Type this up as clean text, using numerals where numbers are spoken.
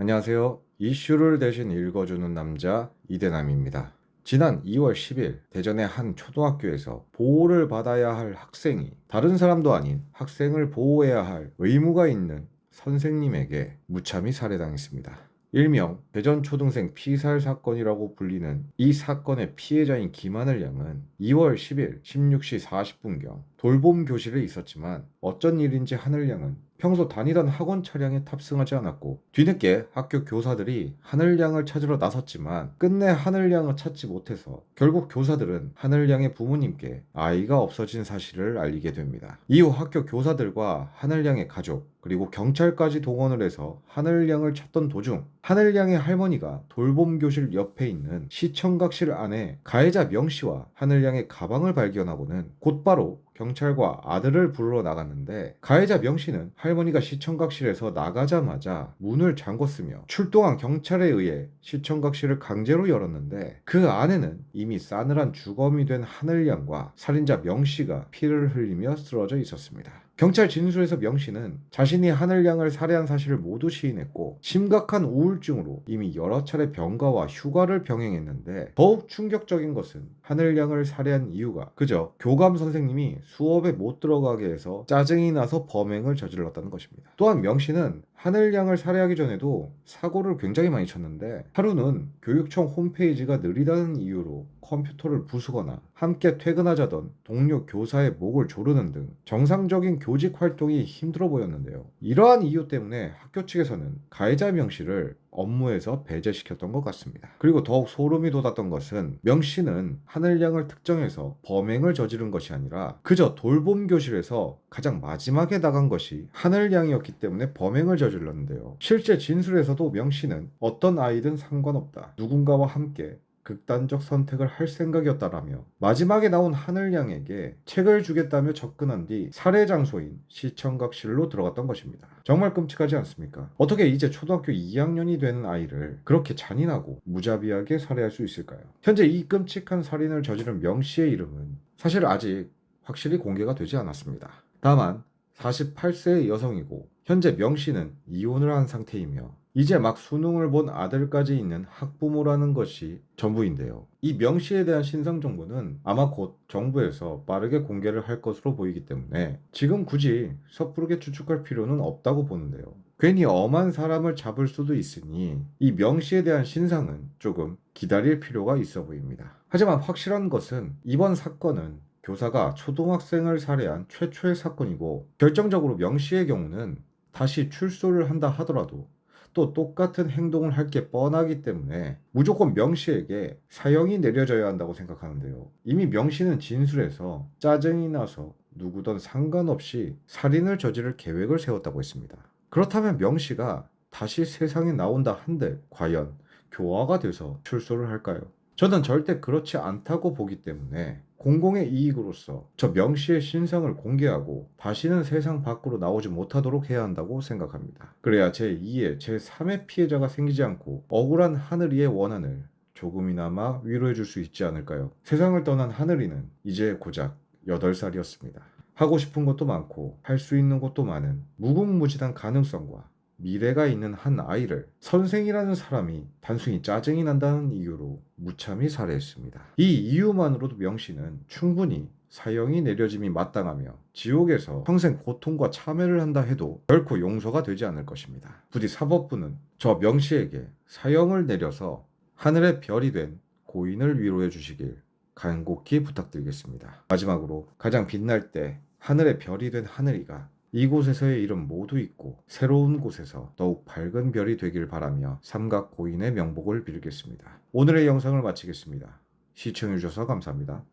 안녕하세요. 이슈를 대신 읽어주는 남자 이대남입니다. 지난 2월 10일 대전의 한 초등학교에서 보호를 받아야 할 학생이 다른 사람도 아닌 학생을 보호해야 할 의무가 있는 선생님에게 무참히 살해당했습니다. 일명 대전 초등생 피살 사건이라고 불리는 이 사건의 피해자인 김하늘 양은 2월 10일 16시 40분경 돌봄 교실에 있었지만 어쩐 일인지 하늘 양은 평소 다니던 학원 차량에 탑승하지 않았고 뒤늦게 학교 교사들이 하늘 양을 찾으러 나섰지만 끝내 하늘 양을 찾지 못해서 결국 교사들은 하늘 양의 부모님께 아이가 없어진 사실을 알리게 됩니다. 이후 학교 교사들과 하늘 양의 가족 그리고 경찰까지 동원을 해서 하늘 양을 찾던 도중 하늘 양의 할머니가 돌봄 교실 옆에 있는 시청각실 안에 가해자 명 씨와 하늘 양의 가방을 발견하고는 곧바로 경찰과 아들을 부르러 나갔는데 가해자 명 씨는 할머니가 시청각실에서 나가자마자 문을 잠궜으며 출동한 경찰에 의해 시청각실을 강제로 열었는데 그 안에는 이미 싸늘한 주검이 된 하늘 양과 살인자 명 씨가 피를 흘리며 쓰러져 있었습니다. 경찰 진술에서 명 씨는 자신이 하늘 양을 살해한 사실을 모두 시인했고 심각한 우울증으로 이미 여러 차례 병가와 휴가를 병행했는데 더욱 충격적인 것은 하늘 양을 살해한 이유가 그저 교감 선생님이 수업에 못 들어가게 해서 짜증이 나서 범행을 저질렀다는 것입니다. 또한 명 씨는 하늘 양을 살해하기 전에도 사고를 굉장히 많이 쳤는데 하루는 교육청 홈페이지가 느리다는 이유로 컴퓨터를 부수거나 함께 퇴근하자던 동료 교사의 목을 조르는 등 정상적인 교직 활동이 힘들어 보였는데요. 이러한 이유 때문에 학교 측에서는 가해자 명 씨를 업무에서 배제시켰던 것 같습니다. 그리고 더욱 소름이 돋았던 것은 명 씨는 하늘 양을 특정해서 범행을 저지른 것이 아니라 그저 돌봄 교실에서 가장 마지막에 나간 것이 하늘 양이었기 때문에 범행을 저질렀는데요. 실제 진술에서도 명 씨는 어떤 아이든 상관없다. 누군가와 함께 극단적 선택을 할 생각이었다라며 마지막에 나온 하늘 양에게 책을 주겠다며 접근한 뒤 살해 장소인 시청각실로 들어갔던 것입니다. 정말 끔찍하지 않습니까? 어떻게 이제 초등학교 2학년이 되는 아이를 그렇게 잔인하고 무자비하게 살해할 수 있을까요? 현재 이 끔찍한 살인을 저지른 명 씨의 이름은 사실 아직 확실히 공개가 되지 않았습니다. 다만 48세의 여성이고 현재 명 씨는 이혼을 한 상태이며 이제 막 수능을 본 아들까지 있는 학부모라는 것이 전부인데요. 이 명 씨에 대한 신상 정보는 아마 곧 정부에서 빠르게 공개를 할 것으로 보이기 때문에 지금 굳이 섣부르게 추측할 필요는 없다고 보는데요. 괜히 엄한 사람을 잡을 수도 있으니 이 명 씨에 대한 신상은 조금 기다릴 필요가 있어 보입니다. 하지만 확실한 것은 이번 사건은 교사가 초등학생을 살해한 최초의 사건이고 결정적으로 명 씨의 경우는 다시 출소를 한다 하더라도 또 똑같은 행동을 할 게 뻔하기 때문에 무조건 명 씨에게 사형이 내려져야 한다고 생각하는데요. 이미 명 씨는 진술에서 짜증이 나서 누구든 상관없이 살인을 저지를 계획을 세웠다고 했습니다. 그렇다면 명 씨가 다시 세상에 나온다 한들 과연 교화가 돼서 출소를 할까요? 저는 절대 그렇지 않다고 보기 때문에 공공의 이익으로서 저 명 씨의 신상을 공개하고 다시는 세상 밖으로 나오지 못하도록 해야 한다고 생각합니다. 그래야 제2의, 제3의 피해자가 생기지 않고 억울한 하늘이의 원한을 조금이나마 위로해 줄 수 있지 않을까요? 세상을 떠난 하늘이는 이제 고작 8살이었습니다. 하고 싶은 것도 많고 할 수 있는 것도 많은 무궁무진한 가능성과 미래가 있는 한 아이를 선생이라는 사람이 단순히 짜증이 난다는 이유로 무참히 살해했습니다. 이 이유만으로도 명 씨는 충분히 사형이 내려짐이 마땅하며 지옥에서 평생 고통과 참회를 한다 해도 결코 용서가 되지 않을 것입니다. 부디 사법부는 저 명 씨에게 사형을 내려서 하늘의 별이 된 고인을 위로해 주시길 간곡히 부탁드리겠습니다. 마지막으로 가장 빛날 때 하늘의 별이 된 하늘이가 이곳에서의 이름 모두 잊고 새로운 곳에서 더욱 밝은 별이 되길 바라며 삼각 고인의 명복을 빌겠습니다. 오늘의 영상을 마치겠습니다. 시청해주셔서 감사합니다.